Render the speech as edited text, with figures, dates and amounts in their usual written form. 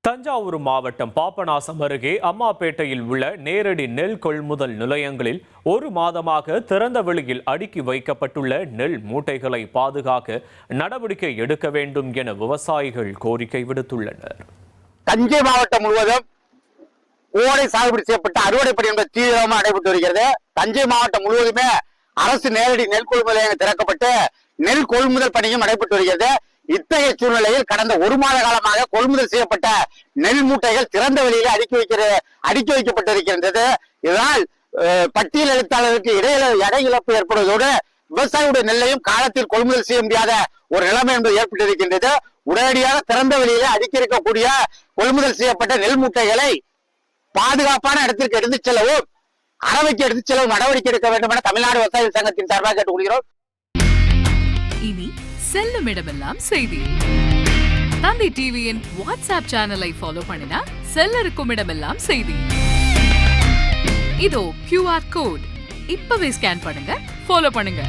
தஞ்சாவூர் மாவட்டம் பாபநாசம் அருகே அம்மாப்பேட்டையில் உள்ள நேரடி நெல் கொள்முதல் நிலையங்களில் ஒரு மாதமாக திறந்த வெளியில் அடுக்கி வைக்கப்பட்டுள்ள நெல் மூட்டைகளை பாதுகாக்க நடவடிக்கை எடுக்க வேண்டும் என விவசாயிகள் கோரிக்கை விடுத்துள்ளனர். தஞ்சை மாவட்டம் முழுவதும் ஓடை சாகுபடி செய்யப்பட்ட அறுவடை பணி என்பது தீவிரமாக நடைபெற்று வருகிறது. தஞ்சை மாவட்டம் முழுவதுமே அரசு நேரடி நெல் கொள்முதல் நிலையம் திறக்கப்பட்டு நெல் கொள்முதல் பணியும் நடைபெற்று வருகிறது. இத்தகைய சூழ்நிலையில் கடந்த ஒரு மாத காலமாக கொள்முதல் செய்யப்பட்ட நெல் மூட்டைகள் திறந்த வெளியிலே அடுக்கி வைக்கப்பட்டிருக்கின்றது. இதனால் பட்டியல் எழுத்தாளருக்கு எடை இழப்பு ஏற்படுவதோடு விவசாயியுடைய நெல்லையும் காலத்தில் கொள்முதல் செய்ய முடியாத ஒரு நிலைமை என்பது ஏற்பட்டிருக்கின்றது. உடனடியாக திறந்த வெளியிலே அடுக்கி இருக்கக்கூடிய கொள்முதல் செய்யப்பட்ட நெல் மூட்டைகளை பாதுகாப்பான இடத்திற்கு எடுத்துச் செல்லவும் அரவைக்கு எடுத்துச் செல்லவும் நடவடிக்கை எடுக்க வேண்டும் என தமிழ்நாடு விவசாயிகள் சங்கத்தின் சார்பாக கேட்டுக்கொள்கிறோம். இனி செல்லும் இடமெல்லாம் செய்தி. தந்தை டிவியின் வாட்ஸ்அப் சேனலை ஃபாலோ பண்ணினா செல்லருக்கும் இடமெல்லாம் செய்தி. இதோ QR கோட் இப்பவே ஸ்கேன் பண்ணுங்க, ஃபாலோ பண்ணுங்க.